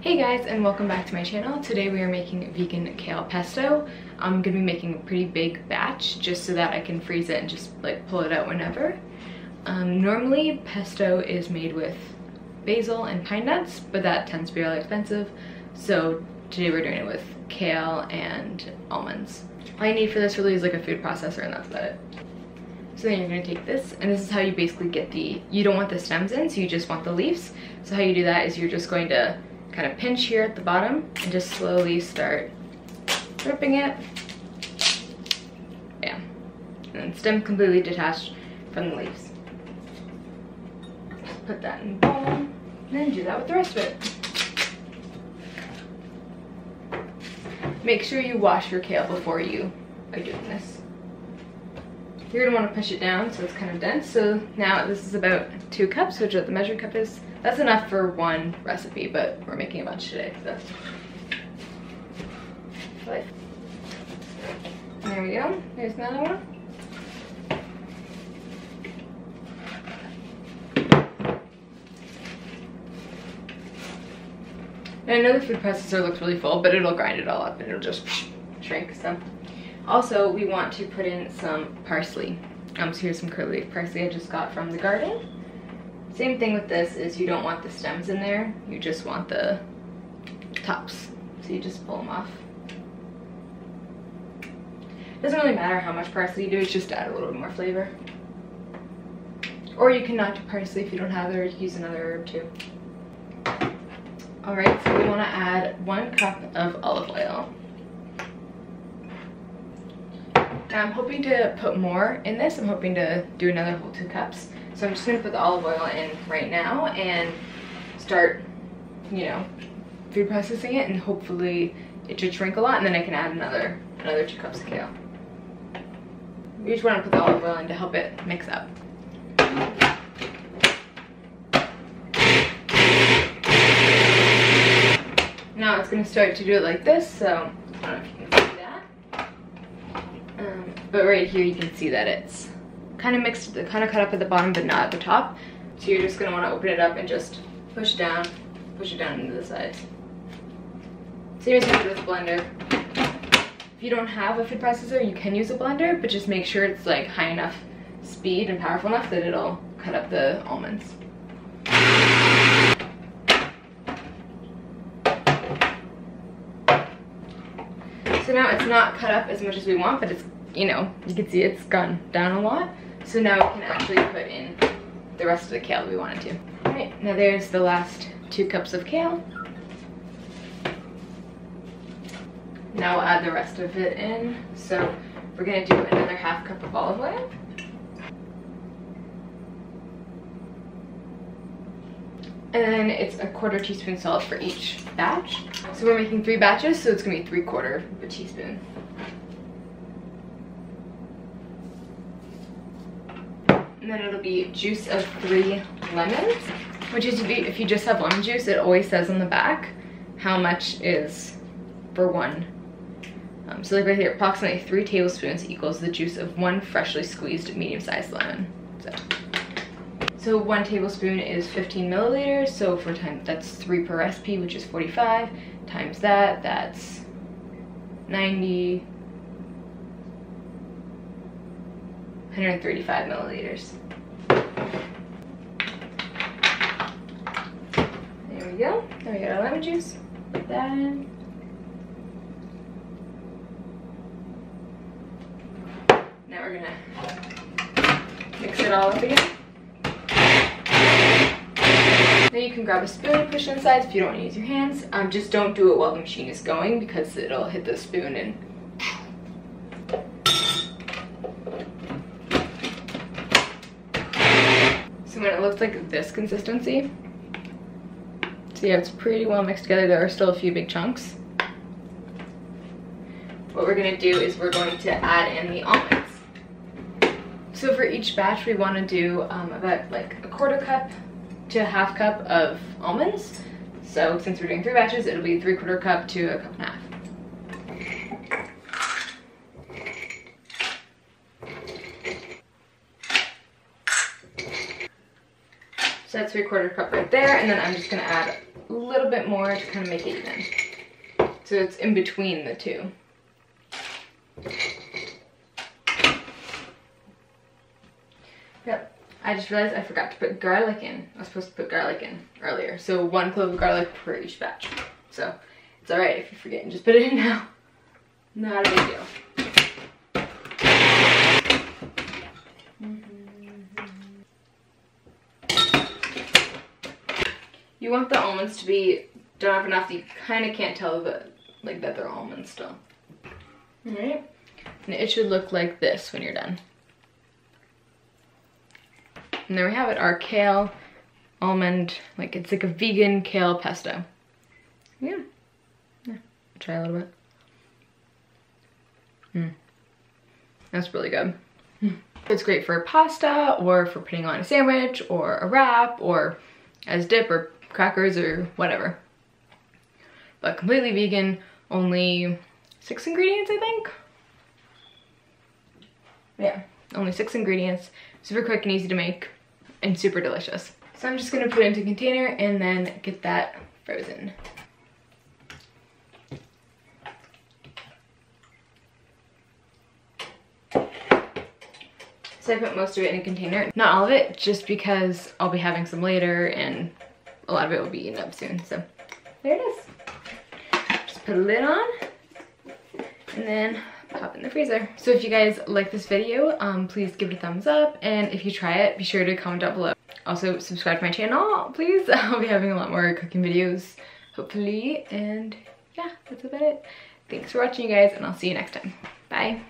Hey guys, and welcome back to my channel. Today we are making vegan kale pesto. I'm gonna be making a pretty big batch just so that I can freeze it and just like pull it out whenever. Normally pesto is made with basil and pine nuts, but that tends to be really expensive. So today we're doing it with kale and almonds. All you need for this really is like a food processor, and that's about it. So then you're gonna take this, and this is how you basically get you don't want the stems in, so you just want the leaves. So how you do that is you're just going to kind of pinch here at the bottom and just slowly start ripping it. Yeah. And then stem completely detached from the leaves. Just put that in the bowl, and then do that with the rest of it. Make sure you wash your kale before you are doing this. You're gonna want to push it down so it's kind of dense. So now this is about 2 cups, which is what the measuring cup is. That's enough for one recipe, but we're making a bunch today, so. There we go. There's another one. And I know the food processor looks really full, but it'll grind it all up and it'll just shrink. So, also we want to put in some parsley. So here's some curly leaf parsley I just got from the garden. Same thing with this is you don't want the stems in there, you just want the tops. So you just pull them off. Doesn't really matter how much parsley you do, it's just to add a little bit more flavor. Or you can not do parsley if you don't have it, or you can use another herb too. Alright, so we want to add 1 cup of olive oil. Now I'm hoping to put more in this. I'm hoping to do another whole 2 cups. So I'm just going to put the olive oil in right now and start, you know, food processing it, and hopefully it should shrink a lot, and then I can add another 2 cups of kale. We just want to put the olive oil in to help it mix up. Now it's going to start to do it like this, so I don't know if you can see that. But right here you can see that it's kind of mixed, kind of cut up at the bottom but not at the top. So you're just going to want to open it up and just push it down into the sides. Same as you do with a blender. If you don't have a food processor, you can use a blender, but just make sure it's like high enough speed and powerful enough that it'll cut up the almonds. So now it's not cut up as much as we want, but it's, you know, you can see it's gone down a lot. So now we can actually put in the rest of the kale that we wanted to. Alright, now there's the last 2 cups of kale. Now we'll add the rest of it in. So we're going to do another ½ cup of olive oil. And then it's a 1/4 teaspoon salt for each batch. So we're making 3 batches, so it's going to be 3/4 of a teaspoon. And then it'll be juice of 3 lemons, which is if you just have lemon juice, it always says on the back how much is for one. So like right here, approximately 3 tablespoons equals the juice of 1 freshly squeezed medium-sized lemon. So 1 tablespoon is 15 milliliters, so for time that's 3 per recipe, which is 45, times that, that's 90, 135 milliliters. There we go. Now we got our lemon juice. Put that in. Now we're gonna mix it all up again. Then you can grab a spoon and push inside if you don't want to use your hands. Just don't do it while the machine is going because it'll hit the spoon and so when it looks like this consistency, see how it's pretty well mixed together. There are still a few big chunks. What we're going to do is we're going to add in the almonds. So for each batch we want to do about like a 1/4 cup to a ½ cup of almonds. So since we're doing 3 batches, it'll be 3/4 cup to a 1.5 cups. So that's 3/4 cup right there, and then I'm just gonna add a little bit more to kind of make it even. So it's in between the two. Yep. I just realized I forgot to put garlic in. I was supposed to put garlic in earlier. So 1 clove of garlic per each batch. So it's alright if you forget and just put it in now. Not a big deal. You want the almonds to be done up enough that you kind of can't tell that, like, that they're almonds still. Alright? And it should look like this when you're done. And there we have it, our kale, almond, like it's like a vegan kale pesto. Yeah. Try a little bit. That's really good. It's great for pasta or for putting on a sandwich or a wrap or as dip or crackers or whatever. But completely vegan, only 6 ingredients, I think. Yeah, only 6 ingredients, super quick and easy to make, and super delicious. So I'm just gonna put it into a container and then get that frozen. So I put most of it in a container. Not all of it, just because I'll be having some later and a lot of it will be eaten up soon. So there it is. Just put a lid on and then pop in the freezer. So if you guys like this video, please give it a thumbs up. And if you try it, be sure to comment down below. Also subscribe to my channel, please. I'll be having a lot more cooking videos, hopefully. And yeah, that's about it. Thanks for watching, you guys, and I'll see you next time. Bye.